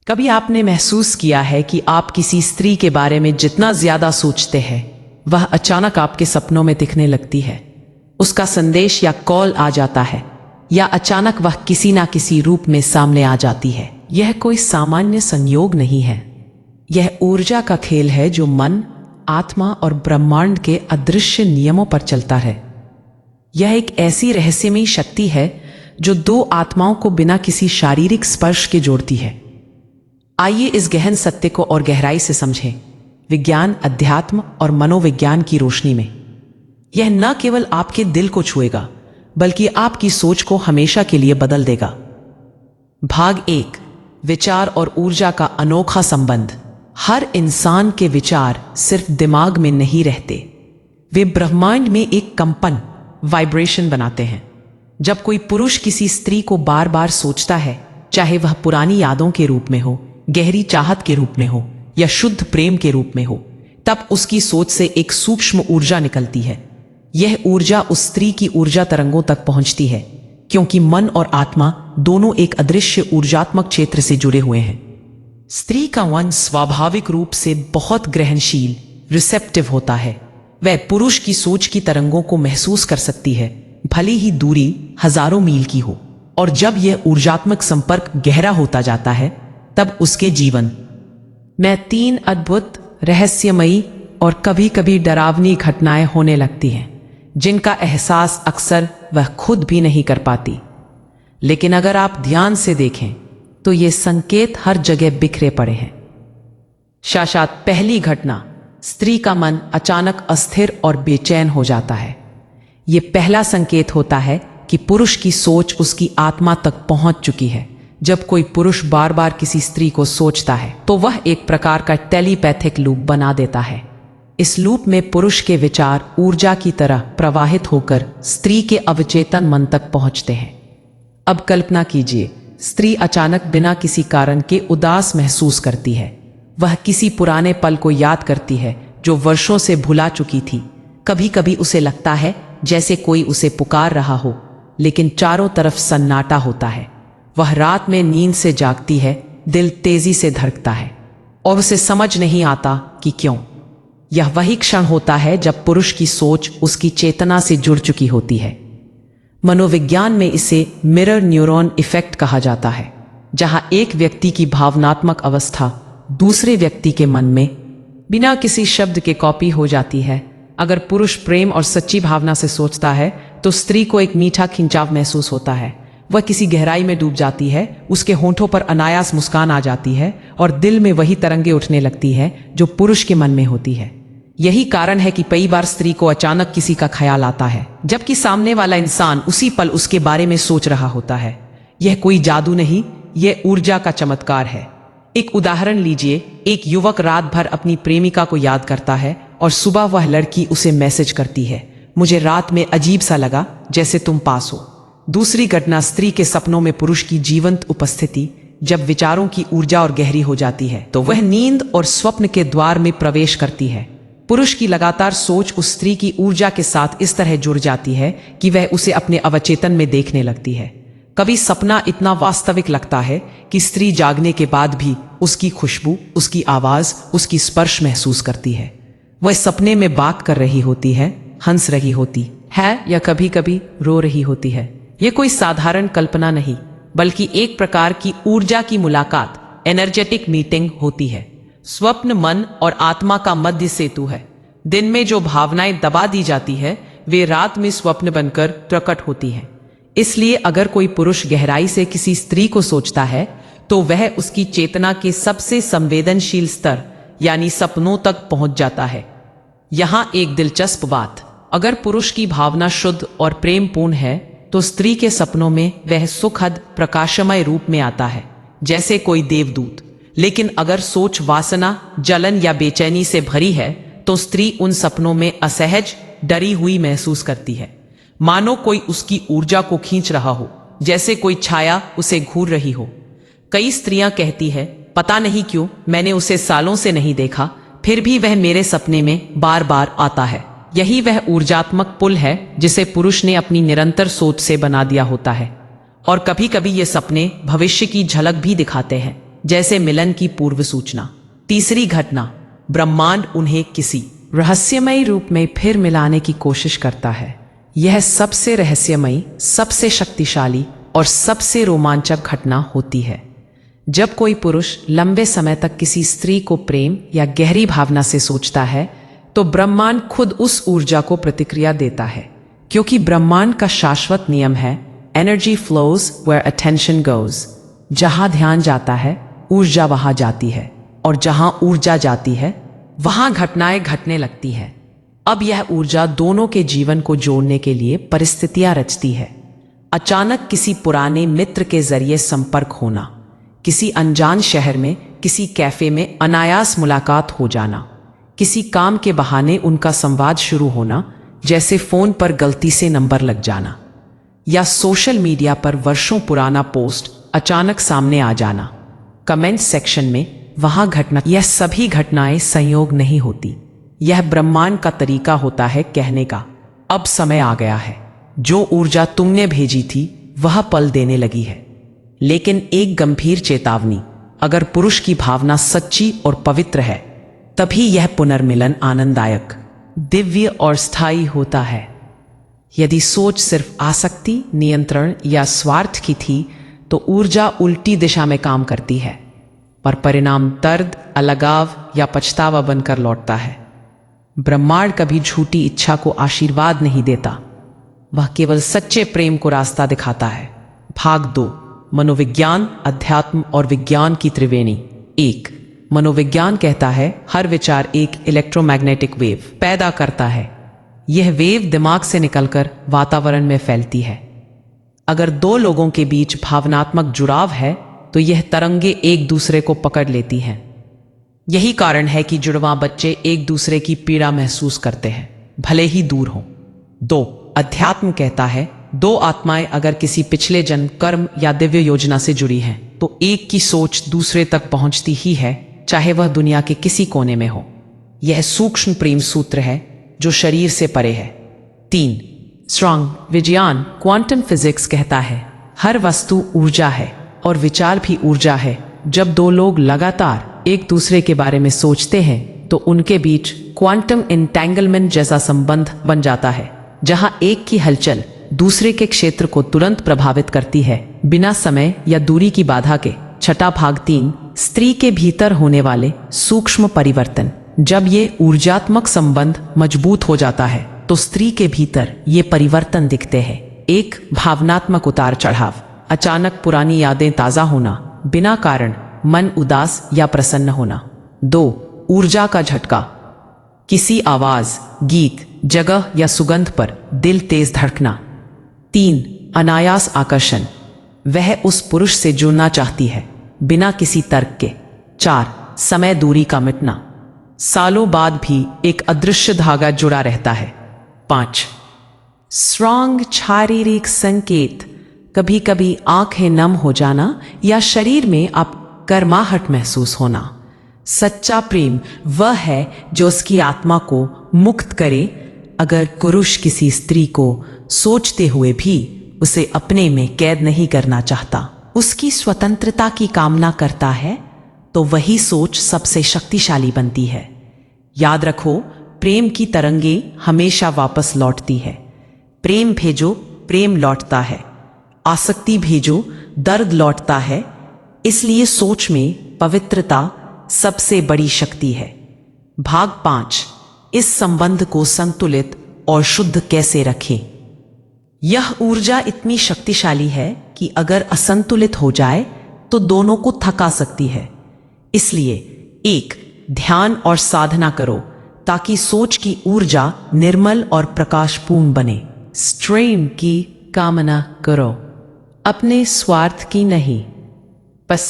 कभी आपने महसूस किया है कि आप किसी स्त्री के बारे में जितना ज्यादा सोचते हैं वह अचानक आपके सपनों में दिखने लगती है। उसका संदेश या कॉल आ जाता है या अचानक वह किसी ना किसी रूप में सामने आ जाती है। यह कोई सामान्य संयोग नहीं है, यह ऊर्जा का खेल है जो मन, आत्मा और ब्रह्मांड के अदृश्य नियमों पर चलता है। यह एक ऐसी रहस्यमयी शक्ति है जो दो आत्माओं को बिना किसी शारीरिक स्पर्श के जोड़ती है। आइए इस गहन सत्य को और गहराई से समझें, विज्ञान, अध्यात्म और मनोविज्ञान की रोशनी में। यह न केवल आपके दिल को छुएगा बल्कि आपकी सोच को हमेशा के लिए बदल देगा। भाग 1, विचार और ऊर्जा का अनोखा संबंध। हर इंसान के विचार सिर्फ दिमाग में नहीं रहते, वे ब्रह्मांड में एक कंपन, वाइब्रेशन बनाते हैं। जब कोई पुरुष किसी स्त्री को बार बार सोचता है, चाहे वह पुरानी यादों के रूप में हो, गहरी चाहत के रूप में हो या शुद्ध प्रेम के रूप में हो, तब उसकी सोच से एक सूक्ष्म ऊर्जा निकलती है। यह ऊर्जा उस स्त्री की ऊर्जा तरंगों तक पहुंचती है, क्योंकि मन और आत्मा दोनों एक अदृश्य ऊर्जात्मक क्षेत्र से जुड़े हुए हैं। स्त्री का मन स्वाभाविक रूप से बहुत ग्रहणशील, रिसेप्टिव होता है। वह पुरुष की सोच की तरंगों को महसूस कर सकती है, भले ही दूरी हजारों मील की हो। और जब यह ऊर्जात्मक संपर्क गहरा होता जाता है, तब उसके जीवन में 3 अद्भुत, रहस्यमयी और कभी कभी डरावनी घटनाएं होने लगती हैं, जिनका एहसास अक्सर वह खुद भी नहीं कर पाती। लेकिन अगर आप ध्यान से देखें तो ये संकेत हर जगह बिखरे पड़े हैं। साक्षात पहली घटना, स्त्री का मन अचानक अस्थिर और बेचैन हो जाता है। ये पहला संकेत होता है कि पुरुष की सोच उसकी आत्मा तक पहुंच चुकी है। जब कोई पुरुष बार बार किसी स्त्री को सोचता है तो वह एक प्रकार का टेलीपैथिक लूप बना देता है। इस लूप में पुरुष के विचार ऊर्जा की तरह प्रवाहित होकर स्त्री के अवचेतन मन तक पहुंचते हैं। अब कल्पना कीजिए, स्त्री अचानक बिना किसी कारण के उदास महसूस करती है। वह किसी पुराने पल को याद करती है जो वर्षों से भुला चुकी थी। कभी कभी उसे लगता है जैसे कोई उसे पुकार रहा हो, लेकिन चारों तरफ सन्नाटा होता है। वह रात में नींद से जागती है, दिल तेजी से धड़कता है और उसे समझ नहीं आता कि क्यों। यह वही क्षण होता है जब पुरुष की सोच उसकी चेतना से जुड़ चुकी होती है। मनोविज्ञान में इसे मिरर न्यूरॉन इफेक्ट कहा जाता है, जहां एक व्यक्ति की भावनात्मक अवस्था दूसरे व्यक्ति के मन में बिना किसी शब्द के कॉपी हो जाती है। अगर पुरुष प्रेम और सच्ची भावना से सोचता है तो स्त्री को एक मीठा खिंचाव महसूस होता है। वह किसी गहराई में डूब जाती है, उसके होंठों पर अनायास मुस्कान आ जाती है और दिल में वही तरंगे उठने लगती है जो पुरुष के मन में होती है। यही कारण है कि कई बार स्त्री को अचानक किसी का ख्याल आता है, जबकि सामने वाला इंसान उसी पल उसके बारे में सोच रहा होता है। यह कोई जादू नहीं, यह ऊर्जा का चमत्कार है। एक उदाहरण लीजिए, एक युवक रात भर अपनी प्रेमिका को याद करता है और सुबह वह लड़की उसे मैसेज करती है, मुझे रात में अजीब सा लगा जैसे तुम पास हो। दूसरी घटना, स्त्री के सपनों में पुरुष की जीवंत उपस्थिति। जब विचारों की ऊर्जा और गहरी हो जाती है तो वह नींद और स्वप्न के द्वार में प्रवेश करती है। पुरुष की लगातार सोच उस स्त्री की ऊर्जा के साथ इस तरह जुड़ जाती है कि वह उसे अपने अवचेतन में देखने लगती है। कभी सपना इतना वास्तविक लगता है कि स्त्री जागने के बाद भी उसकी खुशबू, उसकी आवाज, उसकी स्पर्श महसूस करती है। वह सपने में बात कर रही होती है, हंस रही होती है या कभी कभी रो रही होती है। यह कोई साधारण कल्पना नहीं, बल्कि एक प्रकार की ऊर्जा की मुलाकात, एनर्जेटिक मीटिंग होती है। स्वप्न मन और आत्मा का मध्य सेतु है। दिन में जो भावनाएं दबा दी जाती है वे रात में स्वप्न बनकर प्रकट होती हैं। इसलिए अगर कोई पुरुष गहराई से किसी स्त्री को सोचता है तो वह उसकी चेतना के सबसे संवेदनशील स्तर यानी सपनों तक पहुंच जाता है। यहां एक दिलचस्प बात, अगर पुरुष की भावना शुद्ध और प्रेमपूर्ण है तो स्त्री के सपनों में वह सुखद प्रकाशमय रूप में आता है, जैसे कोई देवदूत। लेकिन अगर सोच वासना, जलन या बेचैनी से भरी है तो स्त्री उन सपनों में असहज, डरी हुई महसूस करती है, मानो कोई उसकी ऊर्जा को खींच रहा हो, जैसे कोई छाया उसे घूर रही हो। कई स्त्रियां कहती है, पता नहीं क्यों मैंने उसे सालों से नहीं देखा, फिर भी वह मेरे सपने में बार बार आता है। यही वह ऊर्जात्मक पुल है जिसे पुरुष ने अपनी निरंतर सोच से बना दिया होता है। और कभी कभी ये सपने भविष्य की झलक भी दिखाते हैं, जैसे मिलन की पूर्व सूचना। तीसरी घटना, ब्रह्मांड उन्हें किसी रहस्यमयी रूप में फिर मिलाने की कोशिश करता है। यह सबसे रहस्यमयी, सबसे शक्तिशाली और सबसे रोमांचक घटना होती है जब कोई पुरुष लंबे समय तक किसी स्त्री को प्रेम या गहरी भावना से सोचता है, तो ब्रह्मांड खुद उस ऊर्जा को प्रतिक्रिया देता है, क्योंकि ब्रह्मांड का शाश्वत नियम है, energy flows where attention goes. जहां ध्यान जाता है ऊर्जा वहां जाती है, और जहां ऊर्जा जाती है वहां घटनाएं घटने लगती है। अब यह ऊर्जा दोनों के जीवन को जोड़ने के लिए परिस्थितियां रचती है। अचानक किसी पुराने मित्र के जरिए संपर्क होना, किसी अनजान शहर में किसी कैफे में अनायास मुलाकात हो जाना, किसी काम के बहाने उनका संवाद शुरू होना, जैसे फोन पर गलती से नंबर लग जाना, या सोशल मीडिया पर वर्षों पुराना पोस्ट अचानक सामने आ जाना, कमेंट सेक्शन में वहां घटना। यह सभी घटनाएं संयोग नहीं होती, यह ब्रह्मांड का तरीका होता है कहने का, अब समय आ गया है, जो ऊर्जा तुमने भेजी थी वह पल देने लगी है। लेकिन एक गंभीर चेतावनी, अगर पुरुष की भावना सच्ची और पवित्र है तभी यह पुनर्मिलन आनंददायक, दिव्य और स्थायी होता है। यदि सोच सिर्फ आसक्ति, नियंत्रण या स्वार्थ की थी तो ऊर्जा उल्टी दिशा में काम करती है, पर परिणाम दर्द, अलगाव या पछतावा बनकर लौटता है। ब्रह्मांड कभी झूठी इच्छा को आशीर्वाद नहीं देता, वह केवल सच्चे प्रेम को रास्ता दिखाता है। भाग 2, मनोविज्ञान, अध्यात्म और विज्ञान की त्रिवेणी। 1, मनोविज्ञान कहता है हर विचार एक इलेक्ट्रोमैग्नेटिक वेव पैदा करता है। यह वेव दिमाग से निकलकर वातावरण में फैलती है। अगर दो लोगों के बीच भावनात्मक जुड़ाव है तो यह तरंगे एक दूसरे को पकड़ लेती हैं। यही कारण है कि जुड़वां बच्चे एक दूसरे की पीड़ा महसूस करते हैं, भले ही दूर हों। 2, अध्यात्म कहता है दो आत्माएं अगर किसी पिछले जन्म, कर्म या दिव्य योजना से जुड़ी हैं तो एक की सोच दूसरे तक पहुंचती ही है, चाहे वह दुनिया के किसी कोने में हो। यह सूक्ष्म प्रेम सूत्र है जो शरीर से परे है। 3, स्ट्रॉन्ग विज्ञान, क्वांटम फिजिक्स कहता है हर वस्तु ऊर्जा है और विचार भी ऊर्जा है। जब दो लोग लगातार एक दूसरे के बारे में सोचते हैं तो उनके बीच क्वांटम एंटेंगलमेंट जैसा संबंध बन जाता है, जहां एक की हलचल दूसरे के क्षेत्र को तुरंत प्रभावित करती है, बिना समय या दूरी की बाधा के। छठा भाग 3, स्त्री के भीतर होने वाले सूक्ष्म परिवर्तन। जब ये ऊर्जात्मक संबंध मजबूत हो जाता है तो स्त्री के भीतर ये परिवर्तन दिखते हैं। 1, भावनात्मक उतार चढ़ाव, अचानक पुरानी यादें ताजा होना, बिना कारण मन उदास या प्रसन्न होना। 2, ऊर्जा का झटका, किसी आवाज, गीत, जगह या सुगंध पर दिल तेज धड़कना। 3, अनायास आकर्षण, वह उस पुरुष से जुड़ना चाहती है बिना किसी तर्क के। 4, समय दूरी का मिटना, सालों बाद भी एक अदृश्य धागा जुड़ा रहता है। 5, स्ट्रॉन्ग शारीरिक संकेत, कभी कभी आंखें नम हो जाना या शरीर में आप गर्माहट महसूस होना। सच्चा प्रेम वह है जो उसकी आत्मा को मुक्त करे। अगर पुरुष किसी स्त्री को सोचते हुए भी उसे अपने में कैद नहीं करना चाहता, उसकी स्वतंत्रता की कामना करता है, तो वही सोच सबसे शक्तिशाली बनती है। याद रखो, प्रेम की तरंगे हमेशा वापस लौटती है। प्रेम भेजो, प्रेम लौटता है। आसक्ति भेजो, दर्द लौटता है। इसलिए सोच में पवित्रता सबसे बड़ी शक्ति है। भाग 5, इस संबंध को संतुलित और शुद्ध कैसे रखें। यह ऊर्जा इतनी शक्तिशाली है कि अगर असंतुलित हो जाए तो दोनों को थका सकती है। इसलिए 1, ध्यान और साधना करो ताकि सोच की ऊर्जा निर्मल और प्रकाशपूर्ण बने। स्ट्रेम की कामना करो, अपने स्वार्थ की नहीं। बस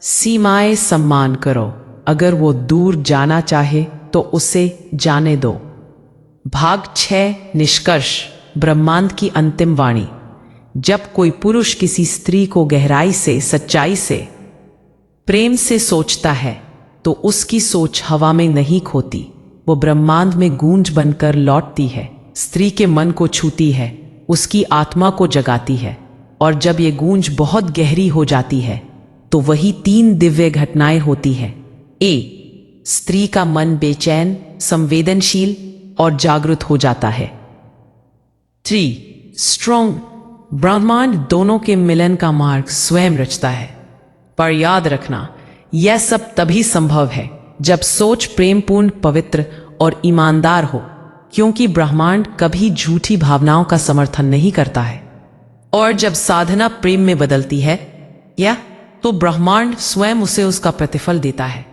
सीमाएं सम्मान करो, अगर वो दूर जाना चाहे तो उसे जाने दो। भाग 6, निष्कर्ष, ब्रह्मांड की अंतिम वाणी। जब कोई पुरुष किसी स्त्री को गहराई से, सच्चाई से, प्रेम से सोचता है तो उसकी सोच हवा में नहीं खोती, वो ब्रह्मांड में गूंज बनकर लौटती है, स्त्री के मन को छूती है, उसकी आत्मा को जगाती है। और जब ये गूंज बहुत गहरी हो जाती है तो वही 3 दिव्य घटनाएं होती है। ए, स्त्री का मन बेचैन, संवेदनशील और जागृत हो जाता है। 3, स्ट्रॉन्ग, ब्रह्मांड दोनों के मिलन का मार्ग स्वयं रचता है। पर याद रखना, यह सब तभी संभव है जब सोच प्रेमपूर्ण, पवित्र और ईमानदार हो, क्योंकि ब्रह्मांड कभी झूठी भावनाओं का समर्थन नहीं करता है। और जब साधना प्रेम में बदलती है या तो ब्रह्मांड स्वयं उसे उसका प्रतिफल देता है।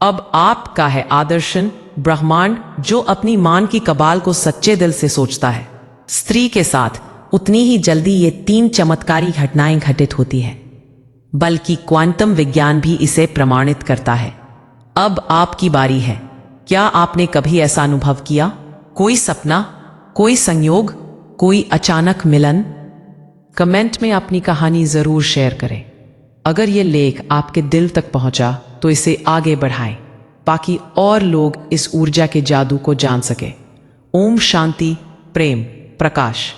अब आपका है आदर्शन ब्रह्मांड जो अपनी मान की कबाल को सच्चे दिल से सोचता है। स्त्री के साथ उतनी ही जल्दी ये 3 चमत्कारी घटनाएं घटित होती है, बल्कि क्वांटम विज्ञान भी इसे प्रमाणित करता है। अब आपकी बारी है। क्या आपने कभी ऐसा अनुभव किया? कोई सपना, कोई संयोग, कोई अचानक मिलन? कमेंट में अपनी कहानी जरूर शेयर करें। अगर ये लेख आपके दिल तक पहुंचा तो इसे आगे बढ़ाएं, ताकि और लोग इस ऊर्जा के जादू को जान सके। ओम शांति, प्रेम, प्रकाश।